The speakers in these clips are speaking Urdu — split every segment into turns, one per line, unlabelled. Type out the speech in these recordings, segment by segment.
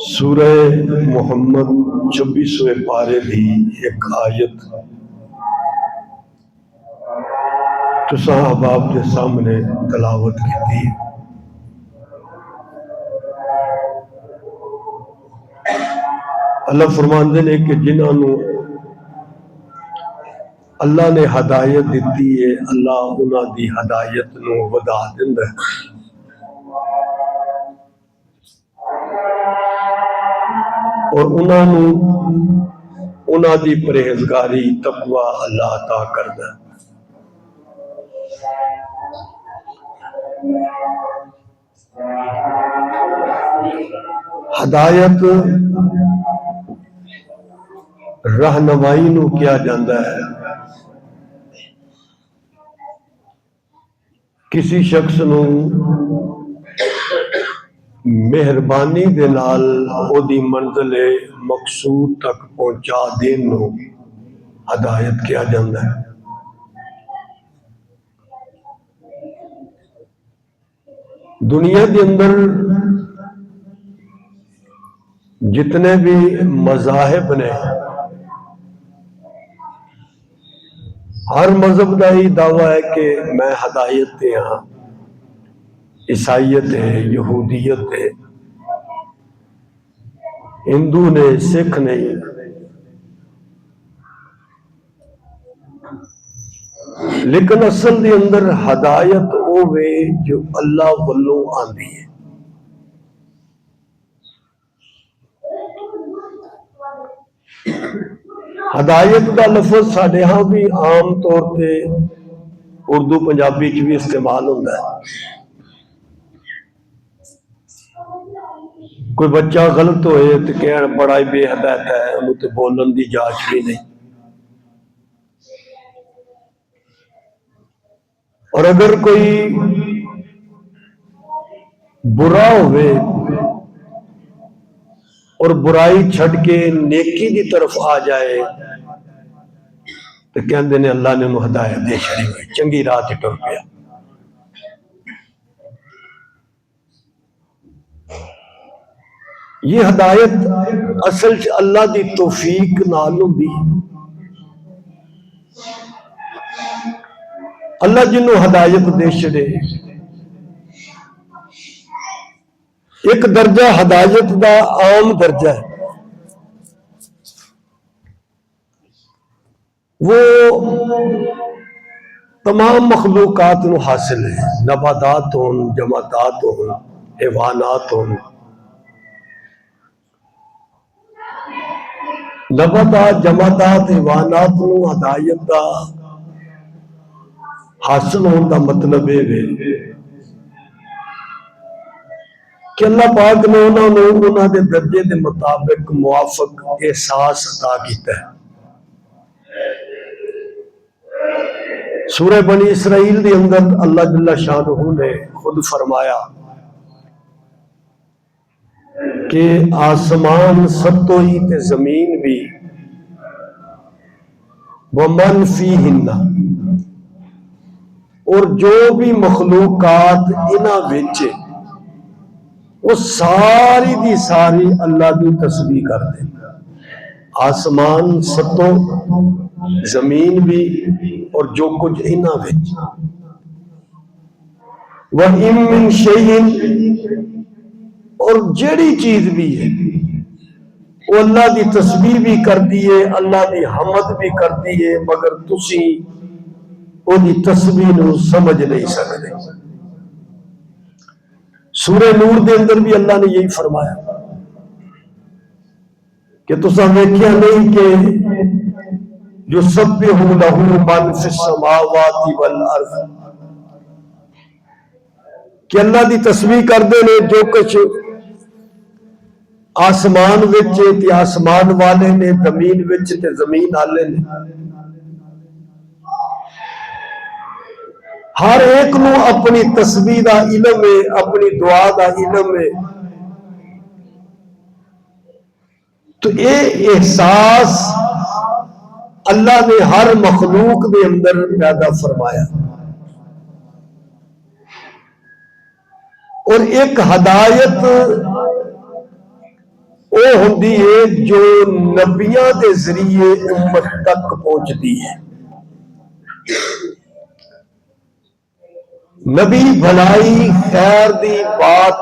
سورہ محمد 26ویں پارے دی ایک آیت تساں احباب کے سامنے تلاوت کی تھی۔ اللہ فرماندے نے کہ جنہاں نو اللہ نے ہدایت دیتی ہے، اللہ انہاں دی ہدایت نو ودا دیندا ہے۔ اور انہاں دی پرہیزگاری تقوی اللہ عطا کردا ہے۔ ہدایت رہنمائی نو کیا جاندا ہے۔ کسی شخص نو مہربانی دے نال او دی منزل مقصود تک پہنچا دین نو ہدایت کیا جاندا ہے۔ دنیا کے اندر جتنے بھی مذاہب نے، ہر مذہب کا ہی دعویٰ ہے کہ میں ہدایت دے ہاں۔ عیسائیت ہے، یہودیت ہے، ہندو نے، سکھ نے، لیکن اصل دے اندر ہدایت ہوے جو اللہ والوں آندی ہے۔ ہدایت کا لفظ ساڈے ہاں بھی عام طور پہ اردو پنجابی چ بھی استعمال ہوتا ہے۔ کوئی بچہ غلط ہوئے تو کہنا بڑا ہی بے ہدایت ہے، انہوں تے بولن دی جاچ بھی نہیں۔ اور اگر کوئی برا ہوئے اور برائی چھڑ کے نیکی دی طرف آ جائے تو کہندے نے اللہ نے انہوں ہدایت دے چھڑی ہوئی، چنگی راہ تے ٹر پیا۔ یہ ہدایت اصل اللہ دی توفیق نال ہوندی۔ اللہ جنوں ہدایت دے چھڑے، ایک درجہ ہدایت دا عام درجہ ہے، وہ تمام مخلوقات نو حاصل ہے، نباتات ہون، جمادات ہون، حیوانات ہون۔ نباتات، جمادات، حیوانات نو ہدایت دا حاصل ہون دا مطلب ہے کہ اللہ پاک نے انہاں دے درجے دے مطابق موافق احساس عطا کیتا ہے۔ سورہ بنی اسرائیل دے اندر اللہ جل شانہ نے خود فرمایا کہ آسمان ستو ہی تے زمین بھی ومن فیہن، اور جو بھی مخلوقات انہاں وچ وہ ساری دی ساری اللہ دی تسبیح کر دیں۔ آسمان ستوں، زمین بھی، اور جو کچھ انہاں وچ۔ وَإِن مِّن شَيْءٍ، اور جیڑی چیز بھی ہے وہ اللہ دی تسبیح بھی کر دیے، اللہ دی حمد بھی کر دیے، مگر تسی وہ دی تسبیح نو سمجھ نہیں سکتے۔ سورہ نور دے اندر بھی اللہ نے یہی فرمایا کہ تساں ویکھیا نہیں کہ یسبح لہ من فی السماوات والارض، کہ اللہ دی تسبیح کردے نے جو کچھ آسمان وچ تے آسمان والے نے، زمین وچ تے زمین والے نے۔ ہر ایک نو اپنی تسبیح دا علم ہے، اپنی دعا دا علم ہے۔ تو اے احساس اللہ نے ہر مخلوق دے اندر پیدا فرمایا۔ اور ایک ہدایت وہ ہوندی ہے جو نبیاں دے ذریعے امت تک پہنچتی ہے. نبی بھلائی خیر دی بات،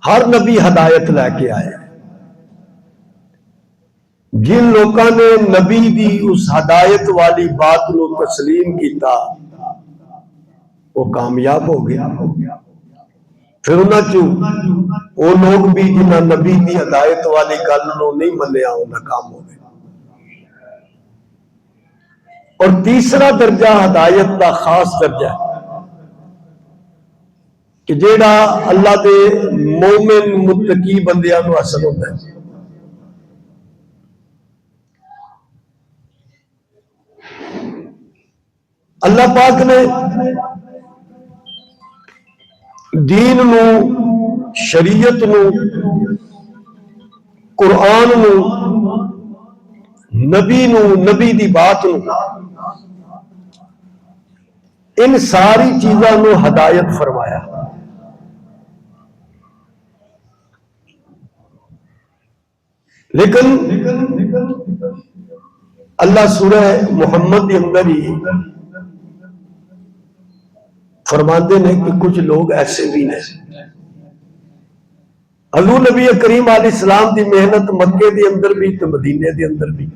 ہر نبی ہدایت لے کے آئے. جن لوگوں نے نبی دی اس ہدایت والی بات کو تسلیم کیتا وہ کامیاب ہو گیا. پھر انہاں چوں وہ لوگ بھی جنہاں نبی دی ہدایت والی گل نو نہیں منیا وہ ناکام ہو گئے. اور تیسرا درجہ ہدایت دا خاص درجہ ہے کہ جیڑا اللہ دے مومن متقی بندیاں نو حاصل ہوتا ہے. اللہ پاک نے دین نو، شریعت نو، قرآن نو، نبی نو، نبی دی بات نو، ان ساری چیزاں نو ہدایت فرمایا. لیکن اللہ سورہ محمد کے اندر ہی فرماتے ہیں کہ کچھ لوگ ایسے بھی ہیں. حضور نبی کریم علیہ السلام دی محنت مکے دے اندر بھی تو مدینے دے اندر بھی.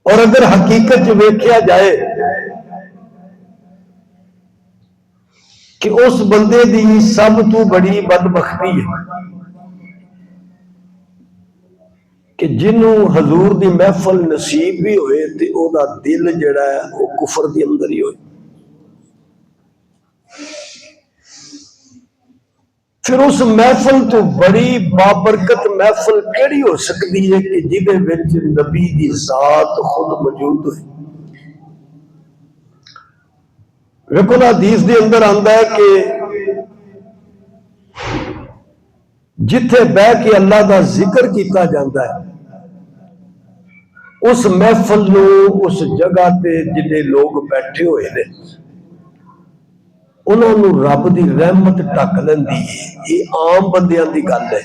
اور اگر حقیقت ویکھیا جائے کہ اس بندے دی سب تو بڑی بدبختی ہے کہ جنوں حضور دی محفل نصیب بھی ہوئے تے او دا دل جڑا ہے وہ کفر دی اندر ہی ہوئے. پھر اس محفل تو بڑی بابرکت محفل کیڑی ہو سکتی ہے کہ جدے وچ نبی دی ذات خود موجود ہوئے. ویکھو نا حدیث دے اندر آندا ہے کہ جتھے بہ کے اللہ دا ذکر کیتا جاندہ ہے اس محفل نو، اس جگہ تے جنے لوگ بیٹھے ہوئے نے انہوں نے رب دی رحمت ٹک لیندی ہے. یہ عام بندیاں دی گل ہے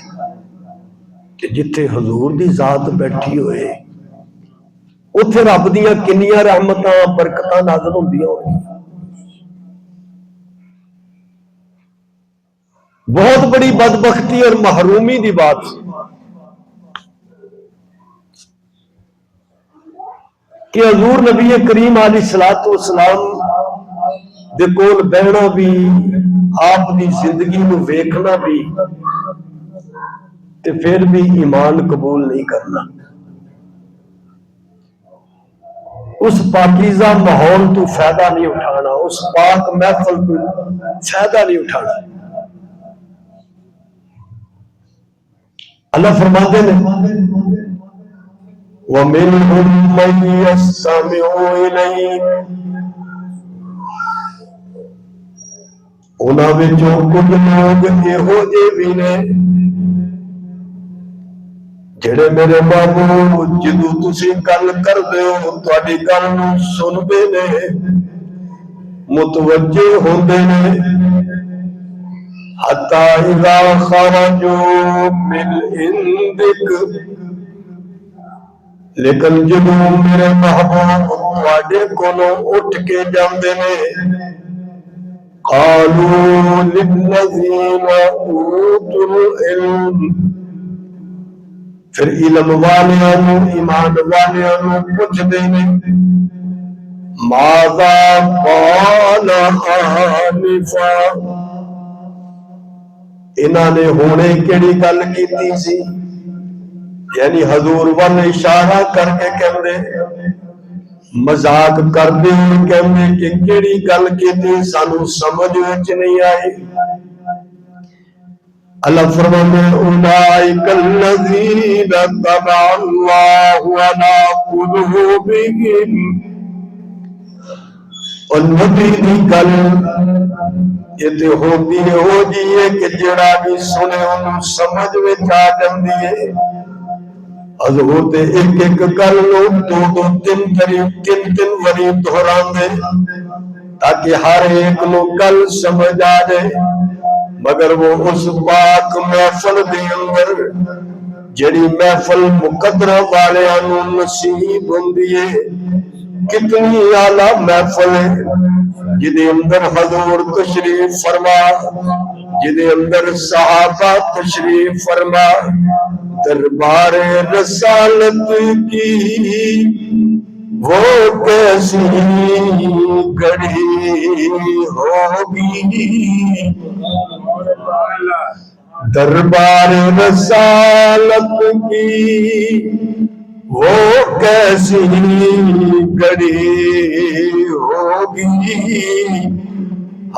کہ جتھے حضور دی ذات بیٹھی ہوئے اتھے رب دیاں کنیاں رحمتاں برکتاں نازل ہوندیاں ہوئے. بہت بڑی بدبختی اور محرومی دی بات کہ حضور نبی کریم علیہ الصلوۃ والسلام دے کول بہنا بھی، آپ دی زندگی کو ویکھنا بھی تے پھر بھی ایمان قبول نہیں کرنا. اس پاکیزہ ماحول تو فائدہ نہیں اٹھانا، اس پاک محفل تو فائدہ نہیں اٹھانا. اللہ فرماتے ہیں وَمِنْهُمْ مَنْ يَسْتَمِعُ إِلَيْكَ، انہاں وچوں کچھ لوگ ایہو جے بھی نے جڑے میرے بابو جدوں تسی گل کردے ہو تہاڈی گل نوں سندے نے، متوجہ ہوندے نے. حَتَّى إِذَا خَرَجُوا مِنْ عِنْدِكَ، لیکن جدوں میرے محبوب تواڈے کولوں اٹھ کے جاندے نے قَالُوا لِلَّذِينَ أُوتُوا الْعِلْمَ، پھر علم والیاں نوں، ایمان والیاں نوں پوچھدے نے ماذا قال آنفا، انہاں نے ہونے کیڑی گل کیتی سی. یعنی حضور وال اشارہ کر کے کہندے، مذاق کردے کہندے کہ کیڑی گل کیتی سانو سمجھ وچ نہیں آئی. اللہ فرماتے ہیں اولئک الذین طبع اللہ علی قلوبہم، اور نبی دی گل یہ تے ہوندی ہو جی ہے کہ جڑا بھی سنے انہوں سمجھ وچ آ جاندی ہے. حضور تے ایک ایک گل نو دو دو تین تین وری دہراندے تاکہ ہر ایک نو گل سمجھ آ جائے، مگر وہ اس پاک محفل دے اندر جڑی محفل مقدرہ والے انو نصیب ہوندی ہے، کتنی اعلیٰ محفل ہے جدے اندر حضور تشریف فرما، جدے اندر صحابہ تشریف فرما، دربار رسالت کی وہ کیسی گھڑی ہوگی، دربار رسالت کی وہ کیسی گھڑی ہوگی،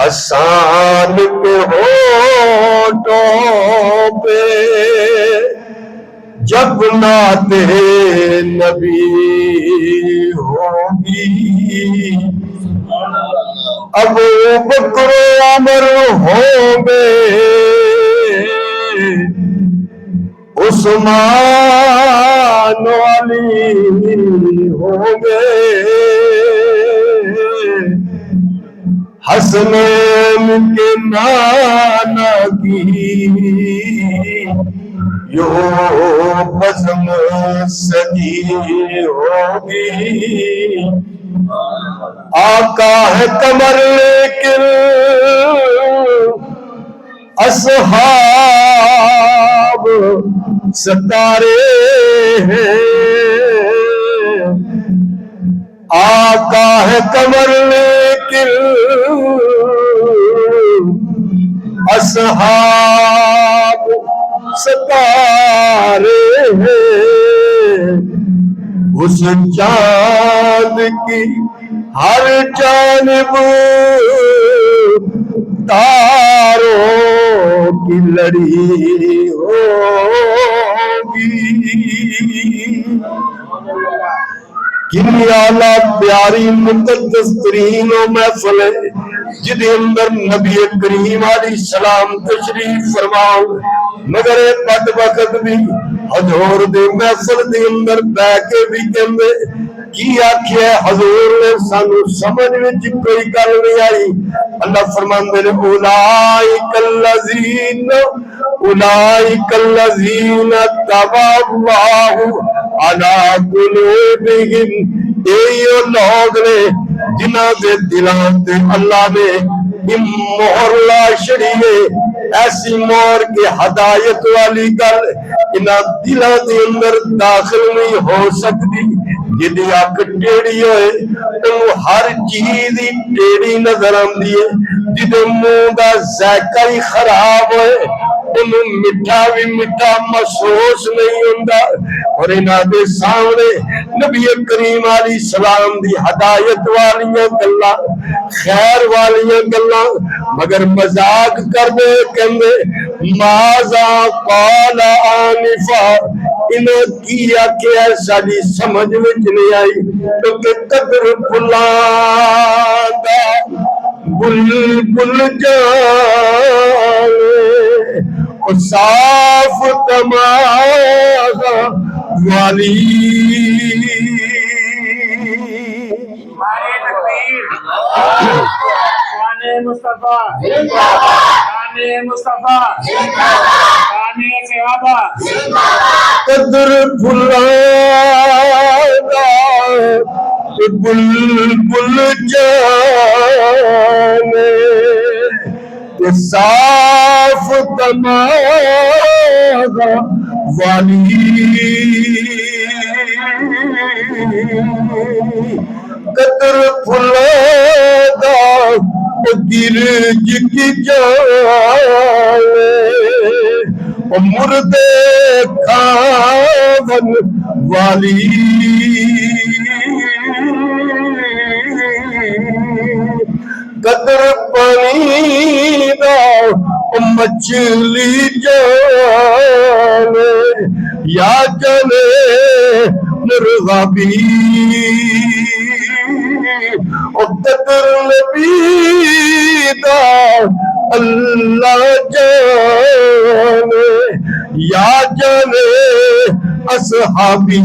حسان کے ہونٹوں پہ جب نعت نبی ہوگی، ابو بکر و عمر ہوں گے، عثمان و علی ہوں گے، حسنین کے نانا کی یوں بزم سجی ہوگی، آقا ہے قمر لیکن اصحاب ستارے ہیں، آقا ہے قمر لیکن اصحاب ستارے ہیں، اس چاند کی ہر جانب تاروں کی لڑی ہوگی، کنی اعلیٰ پیاری مقدس ترین و محفل ہے جدے اندر نبی کریم علیہ السلام تشریف فرماؤ، مگر بدبخت بھی حضور دے محفل دے اندر بہ کے بھی کہندے کی آکھیا حضور نے سانو سمجھ وچ کوئی گل نہیں آئی، اللہ فرماندے نے اولئک الذین طبع اللہ علی قلوبہم، یہ لوگ نے جنہاں دے دلاں تے اللہ نے مہر لا چھڑی ہے، ایسی مہر کے ہدایت والی گل انہاں دلاں دے اندر داخل نہیں ہو سکتی، جدی اک ٹیڑی ہوئے انہوں ہر چیز ہی ٹیڑی نظر آندی ہے، جدی منہ دا ذائقہ ہی خراب ہوئے انہوں مٹھا بھی مٹھا محسوس نہیں ہوندا، اور انہاں دے سامنے نبی کریم علیہ السلام دی ہدایت والیاں گلاں خیر والیاں گلاں مگر مذاق کر دے کہندے ماذا قال آنفا، انہوں کیا کہ ساری سمجھ وچ نہیں آئی، کیونکہ قدر پھلان دا بلبل جانے صاف دماغ والی،
شان مصطفیٰ، شان مصطفیٰ، شان صحابہ،
قدر بھلانا بلبل جانے صاف دماغ والی، قدر بھلانا گرج کی جانے مردے کھاون والی، قدر پانی دا مچھلی جانے یا جانے مرغابی، قدر نبی دا اللہ جانے یا جانے اصحابی،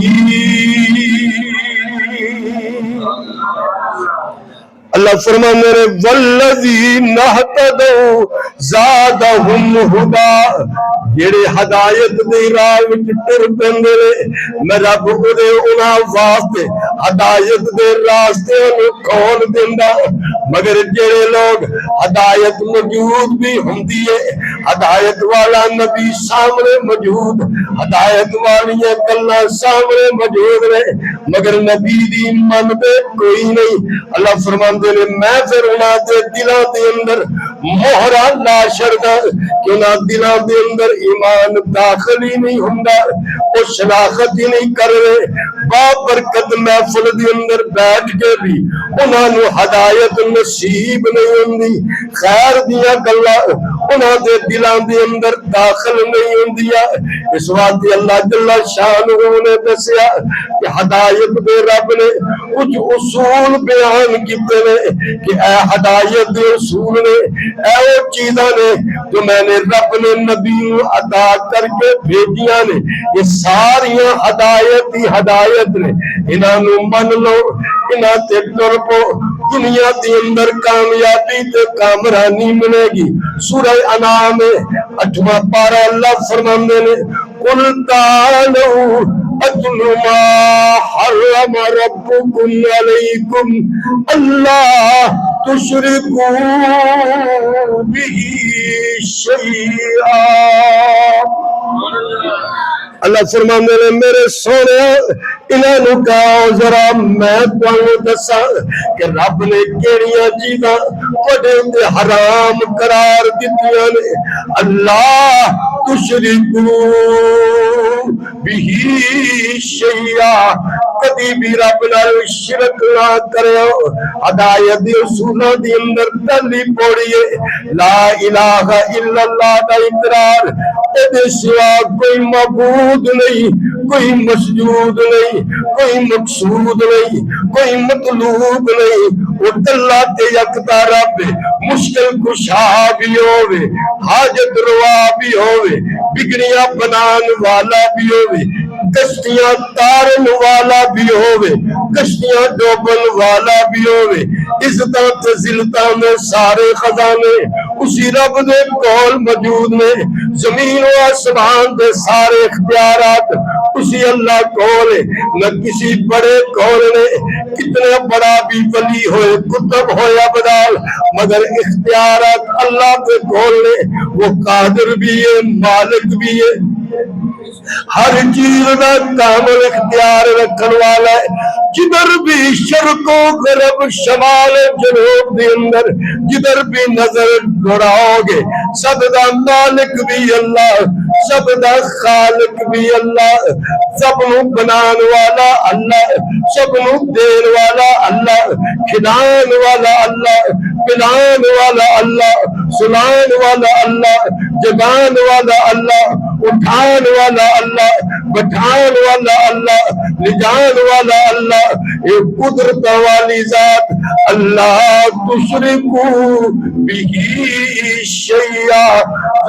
اللہ فرمانے نے والذین اہتدوا زادہم ہدا، جڑے ہدایت دی راہ وچ ٹر پیندے نے میں رب اودے انہاں واسطے ہدایت دے راستے نوں کھول دیندا، مگر جڑے لوگ ہدایت موجود بھی ہوندی ہے، ہدایت والا نبی سامنے موجود، ہدایت والی گلاں سامنے موجود نے، مگر نبی دی من دے کوئی نہیں، اللہ فرماندے نے میں پھر انہاں دے دلاں دے اندر مہرا لا چھڑدا کہ انہاں دلاں دے اندر ایمان داخل ہی نہیں ہوندا، او شناخت ہی نہیں کر رہے، بابرکت محفل دے اندر بیٹھ کے بھی انہاں نو ہدایت نصیب نہیں ہوندی، خیر دیاں گلاں انہاں دے دلاں دے اندر داخل نہیں ہوندیاں۔ اس واسطے اللہ جل شانہ نے دسیا کہ ہدایت دے رب نے کچھ اصول بیان کیتے نے کہ اے ہدایت دے اصول نے، اے وہ چیزاں نے جو میں نے رب نے نبی عطا کر کے بھیجیاں نے، یہ ساریاں ہدایت ہی ہدایت نے، انہاں نو من لو، انہاں تے ٹر پو، دنیا دے اندر کامیابی تے کامرانی ملے گی۔ سورہ انعام 8واں پارہ اللہ فرماندے نے قل تعالوا اتل ما حرم ربکم علیکم اللہ تشرکوا به شیئا۔ اللہ فرماندے نے میرے سونے انہاں نو کہو ذرا میں تانوں دساں کہ رب نے کیڑیاں چیزاں تواڈے تے حرام قرار دتیاں نے، اللہ تشرکو بہ شیئا، کبھی بھی رب نال شرک نہ کریو۔ ہدایت دے اصولاں دے اندر پہلی پوڑی ہے لا الہ الا اللہ دا اقرار، اے دے سوا کوئی معبود نہیں، کوئی مسجود نہیں، کوئی مقصود نہیں، کوئی مطلوب نہیں، وہ اللہ تے یکتا رب، مشکل کشا بھی ہووے، حاجت روا بھی ہووے، بگڑیاں بنان والا بھی ہووے، کشتیاں تارن والا بھی ہووے، کشتیاں ڈوبن والا بھی ہووے، عزتاں تے ذلتاں میں سارے خزانے اسی رب دے کول موجود نے، زمین و آسمان دے سارے اختیارات اسی اللہ کول ہے، نہ کسی بڑے کول نے، کتنا بڑا بھی ولی ہوئے کتب ہویا بدال، مگر اختیارات اللہ کے کول نے، وہ قادر بھی ہے مالک بھی ہے، ہر چیز کا کامل اختیار رکھن والا ہے۔ جدھر بھی شرق و غرب شمال جنوب دے اندر جدھر بھی نظر دوڑاؤ گے سب دا مالک بھی اللہ، سب دا خالق بھی اللہ، سب نو بنان والا اللہ، سب نو دین والا اللہ، کھلان والا اللہ، پلان والا اللہ، سنان والا اللہ، جگان والا اللہ، اٹھان والا اللہ، بٹھان والا اللہ، لجان والا اللہ، یہ قدرت والی ذات اللہ تشرکو بھی شیئا،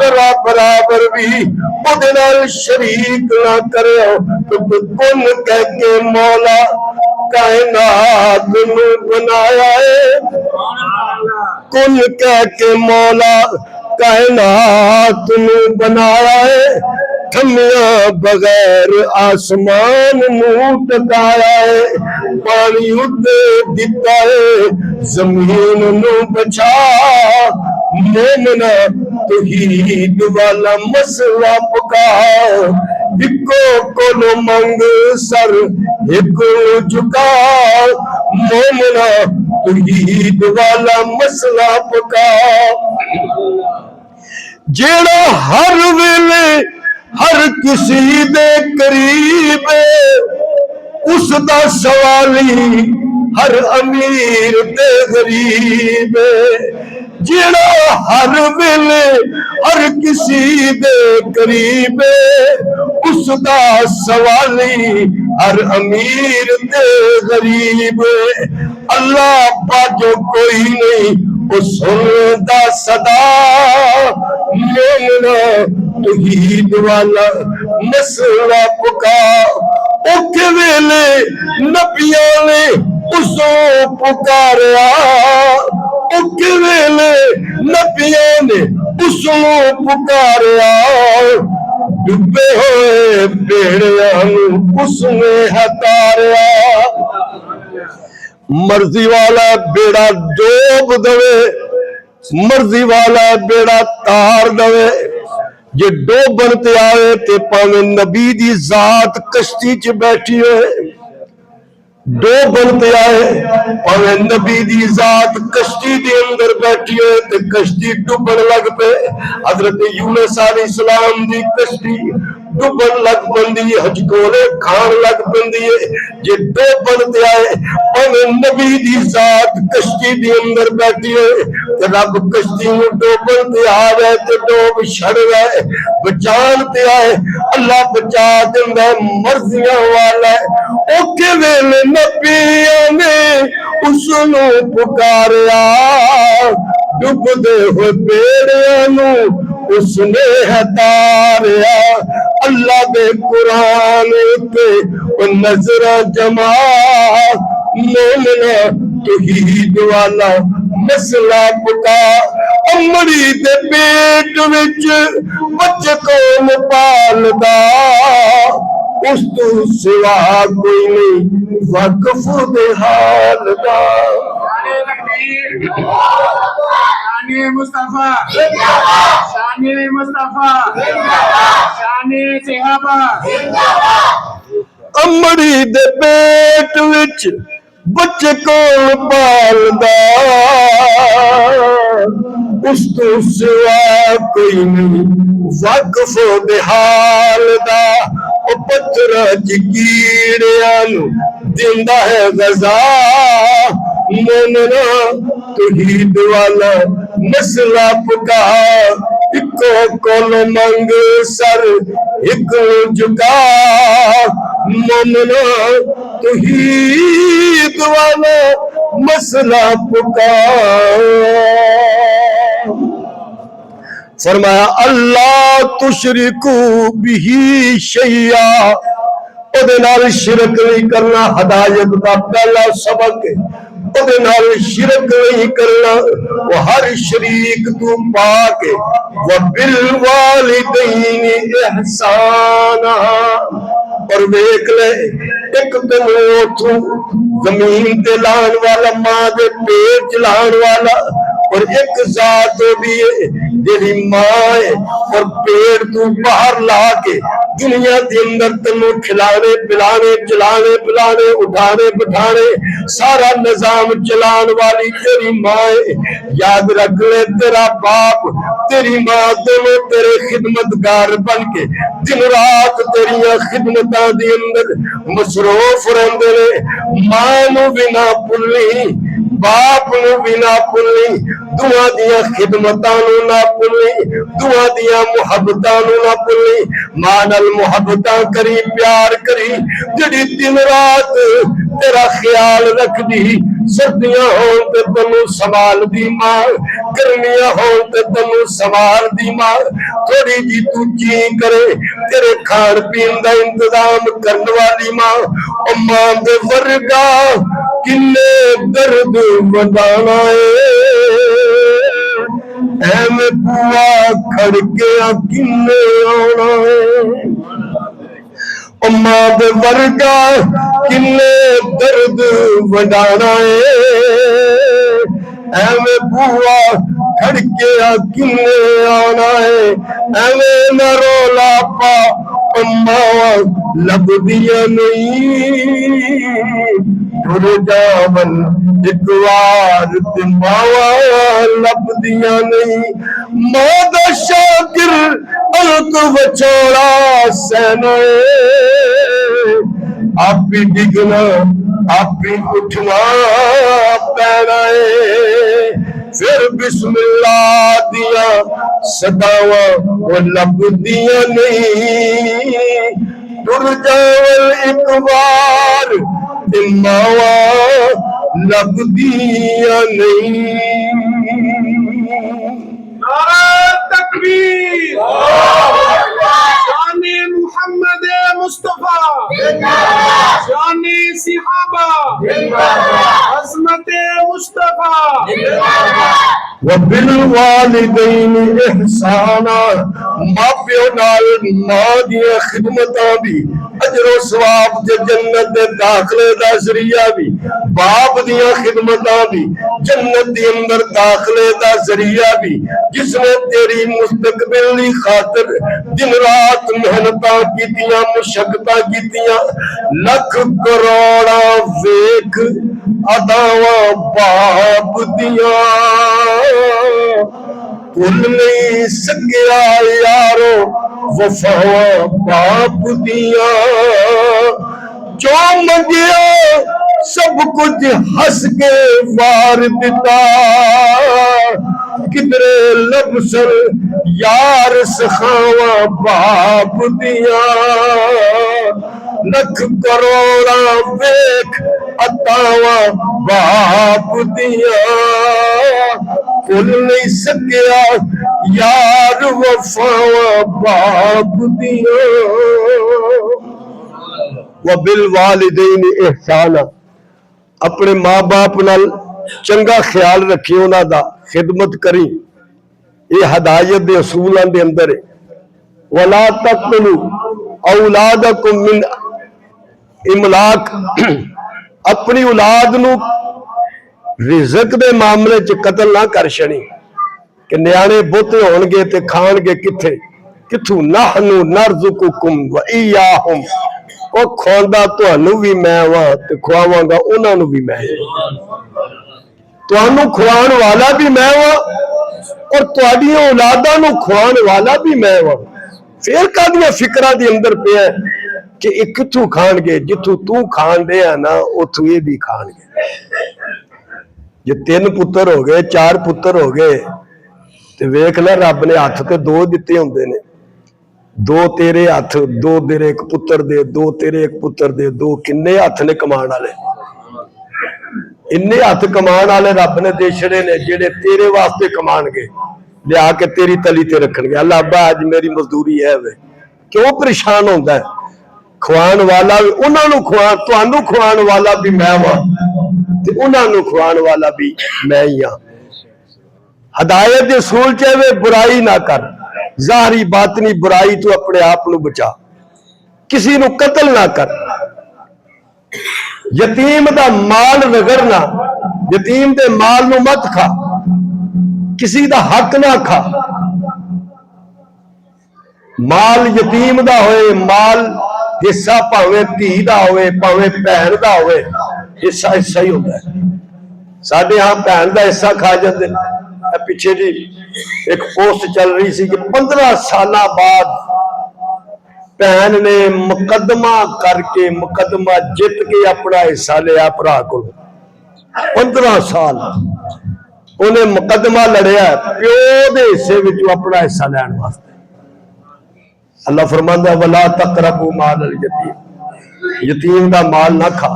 ذرا برابر بھی بدنال شریک نہ کرے تو کن کہہ کے مولا کائنات نو بنایا ہے، کن کہہ کے مولا کائنات نو بنایا ہے، تھمیاں بغیر آسمان نو ٹکایا ہے، پانی اتے دیتا ہے زمین نو بچا، مومنا توحید والا مسئلہ پکا، ہکو کولو منگ سر ہکو جھکا، مومنا توحید والا مسئلہ پکا، جیڑا ہر ویلے ہر کسی دے قریب اس دا سوالی ہر امیر تے غریب، جیڑا ہر ویلے ہر کسی دے قریب اس دا سوالی ہر امیر تے غریب، اللہ باجو کوئی نہیں وہ سندا صدا، مومنا توحید والا مسئلہ پکا، اوکھے ویلے نبیاں نے اسوں پکاریا، اوکھے ویلے نبیاں نے اسوں پکاریا، ڈبے ہوئے بیڑیاں نوں اس نے ہتاریا۔ مرضی والا بیڑا ڈوب دوے، مرضی والا بیڑا تار دوے، جے ڈوبن تے آئے تے پاویں نبی دی ذات کشتی چ بیٹھی ہوئے، ڈوبن تے آئے پاویں نبی دی ذات کشتی دے اندر بیٹھی ہوئے تے کشتی ڈوبن لگ پے۔ حضرت یونس علیہ السلام دی کشتی ڈوبن لگ پندی، ہجکولے کھان لگ پندی ہے۔ جے ڈوبن تے آئے پاویں نبی دی ذات کشتی دے اندر بیٹھی ہوئے تے رب کشتی نوں ڈوبن تے آ گئے تے ڈوب چھڑ گئے، بچان تے آئے اللہ بچا دیندا ہے، مرضیاں والا ہے۔ اوکھے ویلے نبیاں نے اس نوں پکاریا، ڈبدے ہوئے بیڑیاں نوں اس نے ہتاریا۔ اللہ دے قرآن تے او نظراں جما، مومنا توحید والا مسئلہ پکا۔ امڑی دے پیٹ وچ بچے کون پالدا، اس تو سوا کوئی نہیں واقف دے حال دا۔
شان مصطفیٰ، شان مصطفیٰ، شان صحابہ۔
امڑی دے پیٹ وچ بچے کون پالدا، اس تو سوا کوئی نہیں واقف دے حال دا۔ او پتھراں چ کیڑیاں نوں دیندا ہے غذا، مومنا توحید والا مسئلہ پکا۔ اکو کول منگ سر ایک جھکا، مومنا توحید والا مسئلہ پکا۔ فرمایا اللہ تشرکو بہی شیئا، اودے نال شرک نہیں کرنا، ہدایت کا پہلا سبق ہے۔ اودے نال شرک نہیں کرنا، وہ ہر شریک تو پاک ہے۔ وبالوالدین احسانا، اور ویکھ لے ایک تینوں اتھوں زمین تے لان والا، ماں دے پیٹ چلان والا، اور ایک ذات بھی ہے جیڑی ماں ہے اور پیٹ تو باہر لا کے دنیا کے اندر تینوں کھلانے پلانے چلانے پلانے اٹھانے بٹھانے سارا نظام چلان والی تیری ماں ہے۔ یاد رکھ لے تیرا باپ تیری ماں دونوں تیرے خدمتگار بن کے دن رات تیریاں خدمتاں دی اندر مصروف رہندے نے۔ ماں نو بھی نہ بھلی، باپ نو بھی نہ بھلی، دعا دیا خدمتاں نو نہ بھلی، دعا دیا محبتاں نو نہ بھلی۔ ماں نال محبتاں کری، پیار کری، جڑی دن رات تیرا خیال رکھ دی۔ سردیاں ہون تے تینوں سنبھال دی ماں، گرمیاں ہون تے تینوں سنبھال دی ماں۔ تھوڑی جی تو جی کرے تیرے کھان پین دا انتظام کرن والی ماں۔ او ماں دے ورگا کنے درد ودانا اے میں بوا کھڑ کے کنے آنا ہے۔ ماں دے ورگا کنے درد وڈانا ہے، بوا کھڑ کے کنے آنا ہے۔ ایویں نہ رولا پا ماوا لب دیا نہیں، ٹر جاون ایک وار تے ماوا لب دیا نہیں۔ ماں دا شاکر الک وچوڑا سہنا ہے، آپ ہی ڈگنا آپ ہی اٹھنا پینا ہے۔ پھر بسم اللہ دیا صداواں وہ لب دیا نہیں، ٹر جاول ایک بار ماوا لب دیا نہیں۔
نعرہ تکبیر، شان محمد مصطفیٰ۔
وبالوالدین احسانا، ماں پیو نال ماں دیا خدمتاں بھی اجر و ثواب تے جنت دے داخلے دا ذریعہ بھی، باپ دیا خدمتاں بھی جنت دے اندر داخلے دا ذریعہ بھی، جس نے تیری مستقبل دی خاطر دن رات محنتاں کیتیاں مشقتاں کیتیاں، لکھ کروڑا ویکھ اداواں باپ دیاں بھول نہیں سکیا یارو وفاواں باپ دیاں، جو منگیا سب کچھ ہس کے وار دیتا، کدرے لبسر یار سخاواں باپ دیاں، لکھ کروڑا ویکھ اتاواں باپ دیاں، بھول نہیں سکیا یار وفاواں باپ دیاں۔ وبالوالدین احسانا، اپنے ماں باپ نال چنگا خیال رکھی، انہاں دا خدمت کری، یہ ہدایت دے اصولان دے اندر ہے۔ ولا تقتلوا اولادکم من املاق، اپنی اولاد نو رزق دے معاملے چ قتل نہ کر چھڑی کہ نیانے بوتے ہون گے تے کھان گے کتھے کتھوں، نحنو نرزقکم و ایاہم، وہ کھوندا تانوں بھی میں واں تے کھواواں گا انہاں نوں بھی میں، تانوں کھوان والا بھی میں واں اور تہاڈیاں اولاداں نوں کھوان والا بھی میں واں۔ پھر کادیاں فکراں دے اندر پیا کہ اے کتھوں کھان گے، جتھوں تو کھان دے نا اتھوں یہ بھی کھان گے۔ جے 3 پتر ہو گئے 4 پتر ہو گئے تے ویکھ لے رب نے ہاتھ تے 2 دتے ہوندے نے، 2 تیرے ہاتھ 2 تیرے ایک پتر دے، 2 تیرے ایک پتر دے، 2 کنے ہاتھ نے کمان والے، انے ہاتھ کمان والے رب نے دے چھڑے نے جڑے تیرے واسطے کمان گے، لیا کے تیری تلی تے رکھن گے۔ اللہ ابا اج میری مزدوری ہے وے، کیوں پریشان ہوندا ہے؟ کھوان والا بھی انہاں نوں کھوان، تانوں کھوان والا بھی میں واں تے انہاں نوں کھوان والا بھی میں ہی ہاں۔ ہدایت دے اصول چاہے برائی نہ کر، ظاہری باطنی برائی تو اپنے آپ نو بچا، کسی نو قتل نہ کر، یتیم دا مال رگڑنا، یتیم دے مال نو مت کھا، کسی دا حق نہ کھا، مال یتیم دا ہوئے، مال حصہ پاویں دھی دا ہوئے پاویں بہن دا ہوئے، حصہ حصہ ہی ہوتا ہے۔ ساڈے ہاں بہن دا حصہ کھا جاندے۔ پیچھے جی ایک پوسٹ چل رہی سی کہ 15 سالہ بعد بہن نے مقدمہ کر کے مقدمہ جت کے اپنا حصہ لیا بھرا کو، 15 سال انہیں مقدمہ لڑیا پیو دے حصے وچوں اپنا حصہ لین واسطے۔ اللہ فرماندا ہے ولا تقربوا مال الیتیم، یتیم دا مال نہ کھا۔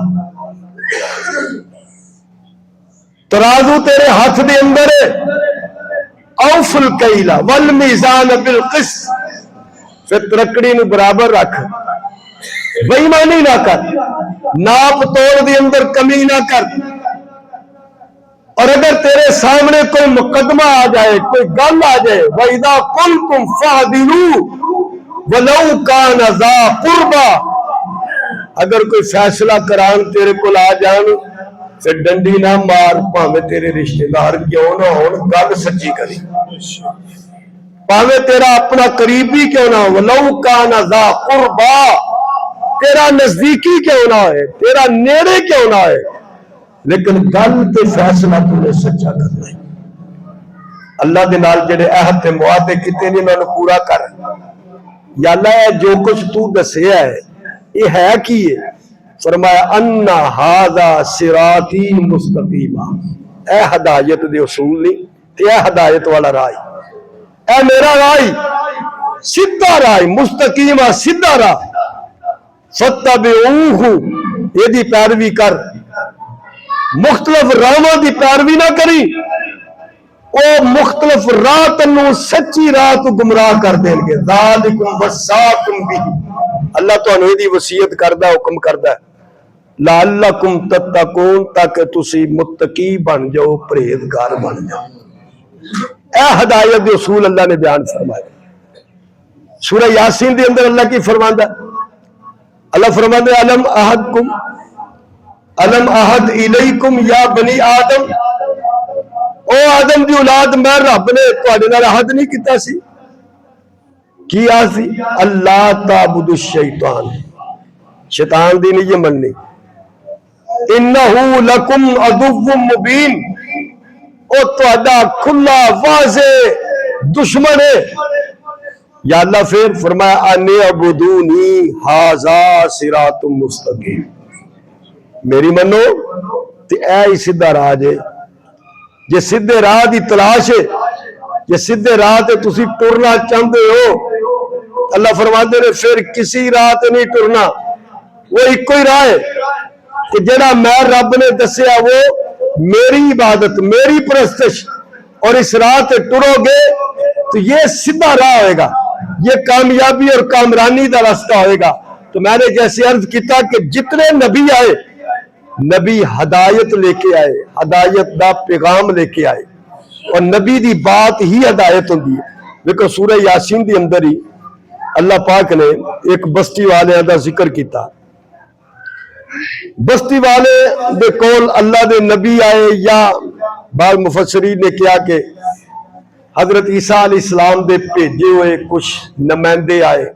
ترازو تیرے ہاتھ دے اندر ہے، اوف الکیل والمیزان بالقسط، پھر ترکڑی نو برابر رکھ، بے ایمانی نہ کر، ناپ توڑ دے اندر کمی نہ کر۔ اور اگر تیرے سامنے کوئی مقدمہ آ جائے، کوئی گل آ جائے، وَإِذَا قُلْتُمْ فَعْدِلُوا وَلَوْ كَانَ ذَا قُرْبَى، اگر کوئی فیصلہ کران تیرے کو آ جان پھر ڈنڈی نہ مار، پاویں تیرے رشتہ دار کیوں نہ ہون، گل سچی کری، پاویں تیرا اپنا قریبی کیوں نہ ہو، وَلَوْ كَانَ ذَا قُرْبَى، تیرا نزدیکی کیوں نہ ہوئے، تیرا نیڑے کیوں نہ ہوئے، لیکن گل تے فیصلہ تُنے سچا کرنا ہے۔ اللہ دے نال جڑے عہد تے معاہدے کیتے نہیں انہاں نوں پورا کر۔ یا اللہ جو کچھ تو دسیا ہے یہ ہے کی ہے؟ فرمایا ان ھذا صراطی مستقیما، اے ہدایت دے اصول نہیں تے اے ہدایت والا راہ، اے میرا راہ سیدھا راہ، مستقیما سیدھا راہ، فتبعوہ یہ دی پیروی کر، مختلف راہاں دی پیروی نہ کری، او مختلف راہ تنوں سچی راہ تو گمراہ کر دیں گے۔ ذالکم وصاکم بھی، اللہ تانوں دی وصیت کردا حکم کردا ہے، لعلکم تتقون، تاکہ تسی متقی بن جاؤ، پرہیزگار بن جاؤ۔ اے ہدایت دے اصول اللہ نے بیان فرمائے. سورہ یاسین دے اندر اللہ کی فرماندا اللہ فرماندا الم احد الیکم یا بنی آدم او آدم دی اولاد میں رب نے تواڈے نال عہد نہیں کیتا سی کی آسی اللہ تعبد الشیطان شیطان دی نہیں یہ مننی انہو لکم عدو مبین او تواڈا کھلا واضح دشمن ہے. یا اللہ پھر فرمایا انی عبدونی ھذا صراط مستقیم میری منو تے اے ہی سیدھا راہ ہے. جے سیدھے راہ دی تلاش ہے جے سیدھے راہ تے تسی ٹرنا چاہتے ہو اللہ فرماتے نے پھر کسی راہ تے نہیں ٹرنا وہ ایک ہی راہ ہے کہ جڑا میں رب نے دسیا وہ میری عبادت میری پرستش اور اس راہ تے ٹرو گے تو یہ سیدھا راہ ہوئے گا یہ کامیابی اور کامرانی دا راستہ ہوئے گا. تو میں نے جیسے عرض کیتا کہ جتنے نبی آئے نبی ہدایت لے کے آئے ہدایت دا پیغام لے کے آئے اور نبی دی بات ہی ہدایت ہوندی ہے. دیکھو سورہ یاسین دی اندر ہی اللہ پاک نے ایک بستی والے دا ذکر کیتا. بستی والے دے کول اللہ دے نبی آئے یا بعض مفسرین نے کیا کہ حضرت عیسیٰ علیہ السلام دے بھیجے ہوئے کچھ نمائندے آئے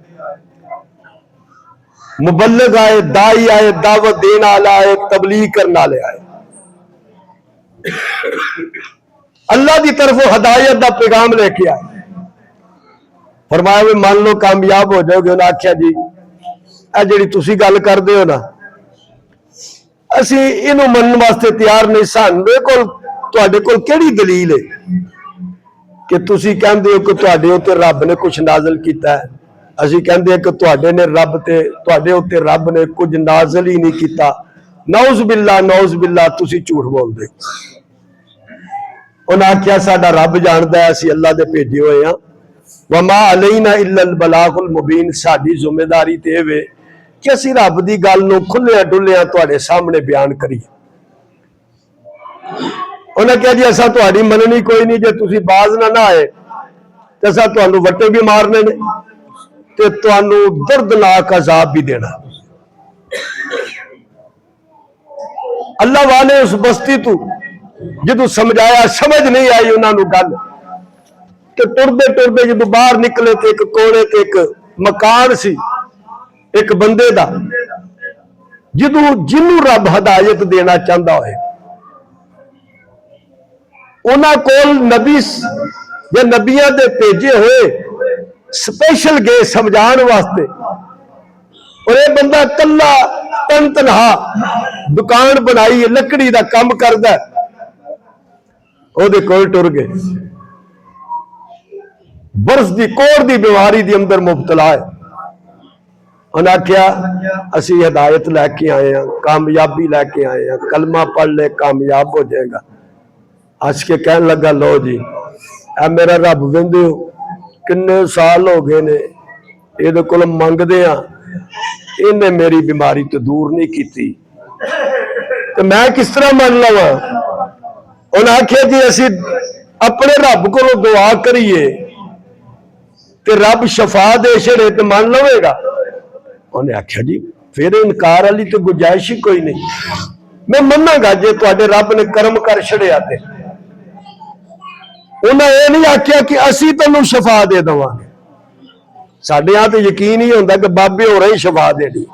مبلغ آئے دائی آئے دعوت دین والا آئے تبلیغ کرنے والے آئے اللہ دی طرف ہدایت دا پیغام لے کے آئے. فرمایا وہ مان لو کامیاب ہو جاؤ گے. انہوں نے آخیا جی اے جڑی تسی گل کر دے ہو نا اسی انہوں منن واسطے تیار نہیں سن تواڈے کول کیڑی دلیل ہے کہ تسی کہندے ہو کہ تواڈے اوتے رب نے کچھ نازل کیتا ہے اسی کہندے ہیں کہ تواڈے اوتے رب نے کچھ نازل ہی نہیں کیتا. نعوذ باللہ تسی جھوٹ بول دے. انہاں آکھیا ساڈا رب جاندا ہے اسی اللہ دے بھیجے ہوئے ہاں وما علینا الا البلاغ المبین ساڈی ذمہ داری تے وے کہ اسی رب دی گل نو کھلیاں ڈلیاں تواڈے سامنے بیان کریے. انہاں کہا جی اساں تہاڈی مننی کوئی نہیں جے تسی باز نہ آئے تے اساں تانوں وٹے بھی مارنے نے تے تانوں دردناک عذاب بھی دینا. اللہ والے اس بستی تو جدو سمجھایا سمجھ نہیں آئی انہاں نوں گل تے ٹردے جدو باہر نکلے تے ایک کونے تے ایک مکان سی ایک بندے دا جنوں رب ہدایت دینا چاہتا ہوئے انہاں کول نبی یا نبیاں دے بھیجے ہوئے سپیشل گئے سمجھان واسطے اور یہ بندہ کلا تنہا دکان بنائی لکڑی دا کام کردا ہے او دے کول ٹر گئے برس دی کوڑ دی بیماری دی اندر مبتلا ہے. انہاں کیا اسی ہدایت لے کے آئے ہیں کامیابی لے کے آئے ہیں کلمہ پڑھ لے کامیاب ہو جائے گا. آج کے کہنے لگا لو جی اے میرا رب ویندے ہو کنے سال ہو گئے نے یہ کول منگدے ہاں انہیں میری بیماری تو دور نہیں کیتی تو میں کس طرح من لواں. انہاں آکھیا جی اسی اپنے رب کو دعا کریے تے رب شفا دے چھڑے تے من لوے گا. انہیں آکھیا جی پھر انکار والی تو گنجائش ہی کوئی نہیں میں مننا گا جے تواڈے رب نے کرم کر چھڑیا تے. انہیں یہ نہیں آکھیا کہ اسی تینوں شفا دے دواں گے ساڈے ہاں تے یقین ہی ہوندا کہ بابے ہو رہے شفا دینی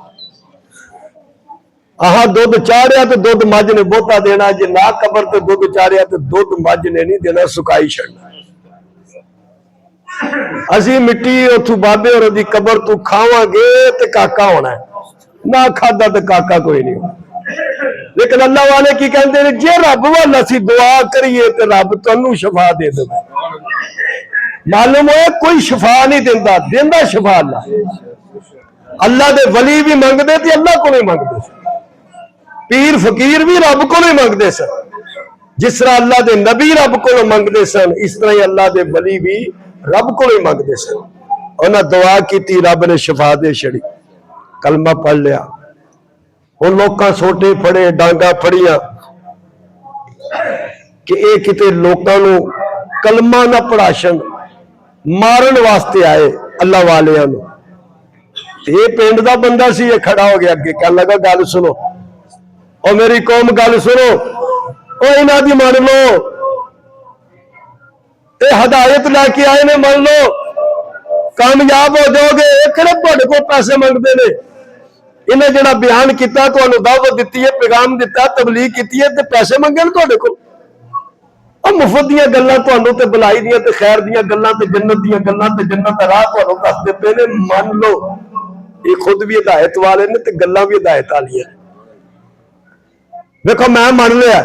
آہاں دودھ چاڑیا تو دودھ مجھ نے بہتا دینا جے نہ قبر تو دودھ چاڑیا تو دودھ مجھ نے نہیں دینا سکائی چھڑنا. اسی مٹی اتھو بابے اور دی قبر تو کھاواں گے تے کاکا ہونا ہے نہ کھادا تے کاکا کوئی نہیں ہونا. لیکن اللہ والے کی کہندے نے جے رب والا سی دعا کریے تے رب تانوں شفا دے دے. معلوم ہے کوئی شفا نہیں دیندا شفا اللہ. اللہ دے ولی بھی منگ دے تے اللہ کو نہیں منگ دے پیر فقیر بھی رب کو نہیں منگ دے سن جس طرح اللہ دے نبی رب کو منگ دے سن اس طرح ہی اللہ دے ولی بھی رب کو نہیں منگ دے سن. انہاں دعا کیتی رب نے شفا دے چھڑی کلمہ پڑھ لیا. ہن لوکاں سوٹے پھڑے ڈانگا پھڑیاں کہ اے کتے لوکاں نو کلمہ نہ پڑھاشن مارن واسطے آئے اللہ والیاں نو. یہ پنڈ دا بندہ سی, یہ کھڑا ہو گیا اگے کہنے لگا گل سنو او میری قوم گل سنو او انہاں دی مان لو, اے ہدایت لے کے آئے نے مان لو کامیاب ہو جاؤ گے. ایک نے تھوڑے کو پیسے منگتے ہیں, انہیں جڑا بیان کیتا تمہیں دعوت دیتی ہے پیغام دیتا تبلیغ کیتی ہے تے پیسے منگے تھوڑے کو. مفت دیا گلاں تمہیں تے بلائی دیا تے خیر دیا گلاں تے جنت دیا گلاں تے جنت دا راہ تمہیں دستے پے نے. مان لو یہ خود بھی ہدایت والے نے تے گلاں بھی ہدایت والیاں. دیکھو میں مان لیا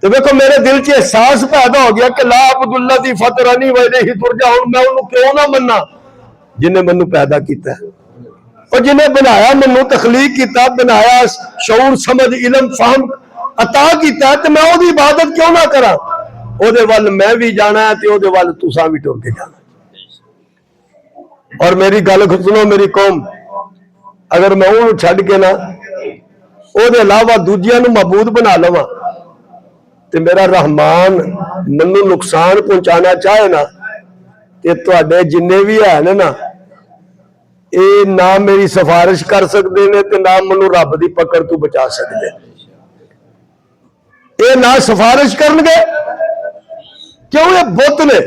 تو دیکھو میرے دل چ احساس پیدا ہو گیا کہ لا عبداللہ دی فطرانی وجہ ہی ترجع, ہوں میں انہوں کیوں نہ مننا جنہیں منو پیدا کیتا ہے اور جنہیں بنایا منو تخلیق کیتا بنایا شعور سمجھ علم فہم عطا کیتا ہے تو میں وہ دی عبادت کیوں نہ کرا. او دے وال میں بھی جانا ہے تے او دے وال تساں بھی ٹر کے جانا. اور میری گل سنو میری قوم, اگر میں انہوں چھڈ کے نہ او دے علاوہ دوجیاں نو معبود بنا لواں تے میرا رحمان منو نقصان پہنچانا چاہے نا تے تواڈے جننے بھی ہیں نا اے نہ میری سفارش کر سکتے نے تے نہ منو رب دی پکڑ تو بچا سکتے. اے نہ سفارش کرن گے کیوں یہ بت نے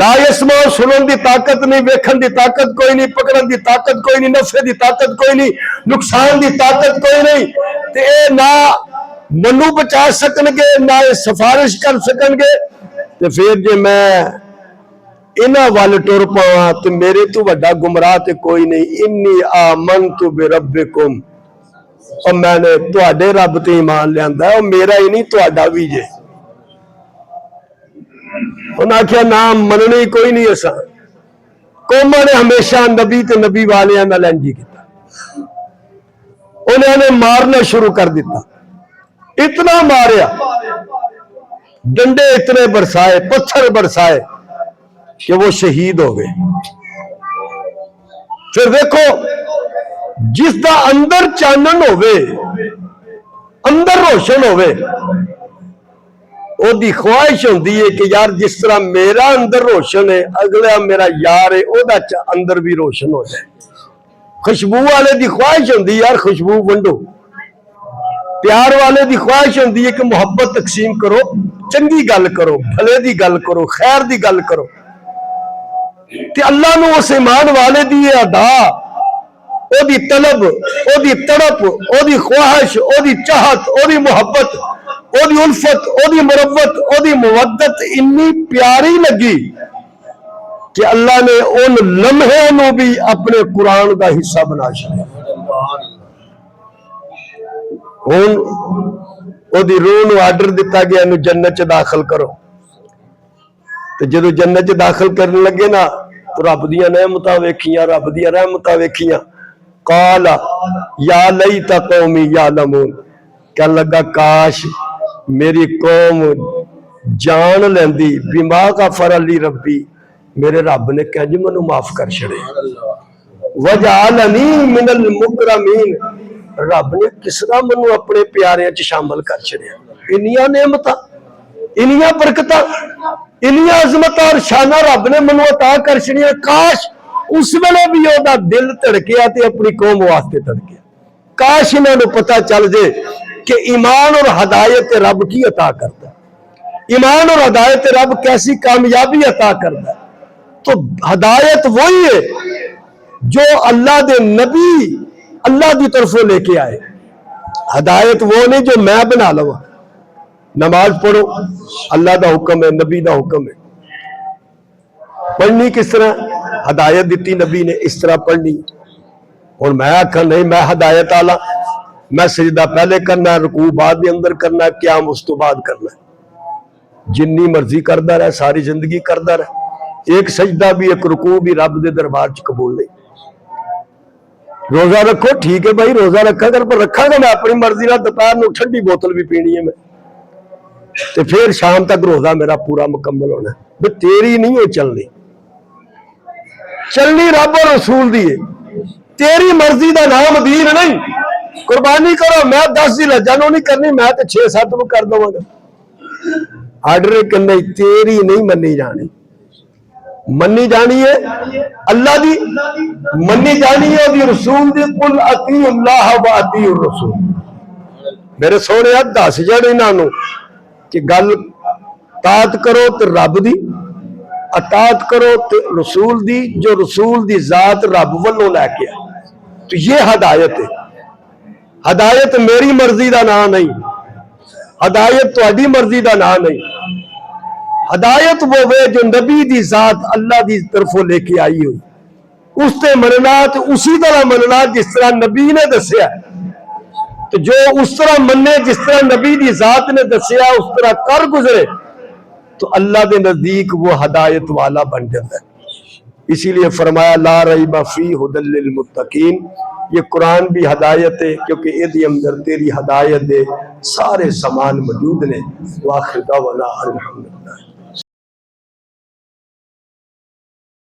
لا یسمع سنن دی طاقت نہیں, ویکھن دی طاقت کوئی نہیں, پکڑن دی طاقت کوئی نہیں, نفع دی طاقت کوئی نہیں, نقصان دی طاقت کوئی نہیں. تے اے نہ منو بچا سکن گے نہ سفارش کر سکن گے. تے پھر جے میں انہاں وال ٹر پاواں تے میرے تو بڑا گمراہ تے کوئی نہیں. انی آمنت بربکم, اور میں نے تواڈے رب تے ایمان لیاندا ہے, اور میرا ہی نہیں تواڈا بھی جے. انہاں آکھیا نام مننے کوئی نہیں. ایسا قوماں نے ہمیشہ نبی تے نبی والیاں نال انج ہی کیتا, انہوں نے مارنا شروع کر دیتا. اتنا ماریا, ڈنڈے اتنے برسائے, پتھر برسائے کہ وہ شہید ہو گئے. پھر دیکھو جس دا اندر چانن ہوئے, اندر روشن ہوئے, او دی خواہش ہوندی ہے کہ یار جس طرح میرا اندر روشن ہے اگلا میرا یار ہے او دا اندر بھی روشن ہو جائے. خوشبو والے دی خواہش ہوندی یار خوشبو ونڈو, پیار والے دی خواہش ہوندی ہے کہ محبت تقسیم کرو, چنگی گل کرو, بھلے دی گل کرو, خیر دی گل کرو. تے اللہ نو اس ایمان والے دی ادا, او دی طلب, او دی تڑپ, او دی خواہش, او دی چاہت, او دی محبت, او دی الفت, او دی مروت, او دی مودت اتنی پیاری لگی کہ اللہ نے ان لمحے نو بھی اپنے قرآن دا حصہ بنا چھڑیا. ہن او دی روح نو آرڈر دیتا گیا انو جنت چ داخل کرو. تے جدو جنت چ داخل کرنے لگے نا تو رب دیاں نعمتاں ویکھیاں, رب دیاں رحمتاں ویکھیاں. قال یا لیت قومی یعلمون, کہنے لگا کاش میری قوم جان لیندی بما غفر لی ربی, میرے رب نے کہ جی منو معاف کر چھڑے. وجعلنی من المکرمین, رب نے کس طرح منو اپنے پیاریاں چ شامل کر چھڑیا. انیاں نعمتاں, انیاں برکتاں, انیاں عظمتاں اور شاناں رب نے منو عطا کر چھڑیاں. کاش اس ویلے بھی دا دل تڑکیا تے اپنی قوم واسطے تڑکیا. کاش انہاں نو پتہ چل جائے کہ ایمان اور ہدایت رب کی عطا کرتا ہے, ایمان اور ہدایت رب کیسی کامیابی عطا کرتا ہے. تو ہدایت وہی ہے جو اللہ دے نبی اللہ دی طرفوں لے کے آئے. ہدایت وہ نہیں جو میں بنا لوا. نماز پڑھو اللہ دا حکم ہے, نبی دا حکم ہے. پڑھنی کس طرح, ہدایت دیتی نبی نے اس طرح پڑھنی. اور میں آکھا نہیں میں ہدایت آلا, میں سجدہ پہلے کرنا ہے, رکوع بعد دے اندر کرنا ہے, قیام اس تو بعد کرنا ہے. جنی مرضی کردہ رہے, ساری زندگی کردہ رہے. ایک سجدہ بھی ایک رکوع بھی رب دے دربار چ قبول نہیں. روزہ رکھو ٹھیک ہے بھائی, روزہ رکھا کر, پر رکھا گا میں اپنی مرضی نہ, دوپہر نو ٹھنڈی بوتل بھی پینی ہے میں, تے پھر شام تک روزہ میرا پورا مکمل ہونا ہے. بھئی تیری نہیں ہو چلنی, چلنی رب اور رسول دی ہے. تیری مرضی دا نام دین نہیں. قربانی کرو, میں 10 ذی الحجہ نو نہیں کرنی, میں تے 6-7 نو کر دوں گا. آرڈر کہ نہیں تیری نہیں منی جانی، منی جانی ہے اللہ دی، منی جانی ہے دی رسول دی، قل اطیعوا اللہ و اطیعوا الرسول۔ میرے سونے دس جڑ انہوں کہ گل اطاعت کرو تے رب دی، اطاعت کرو تے رسول دی، جو رسول دی ذات رب والوں لے کے آئے۔ تو یہ ہدایت ہے۔ ہدایت میری مرضی دا نام نہیں، ہدایت تہاڈی مرضی دا نام نہیں، ہدایت وہ ہے جو نبی دی ذات اللہ دی طرفوں لے کے آئی ہوئی، اس تے مننا تو اسی طرح مننا جس طرح نبی نے دسیا، تو جو اس طرح مننے جس طرح نبی دی ذات نے دسیا اس طرح کر گزرے تو اللہ دے نزدیک وہ ہدایت والا بن جاتا ہے۔ اسی لیے فرمایا لا ریب فی ھدی للمتقین، یہ قرآن بھی ہدایت ہے کیونکہ یہ اندر تیری ہدایت دے سارے سامان موجود نے۔ وآخر دعوانا الحمدللہ۔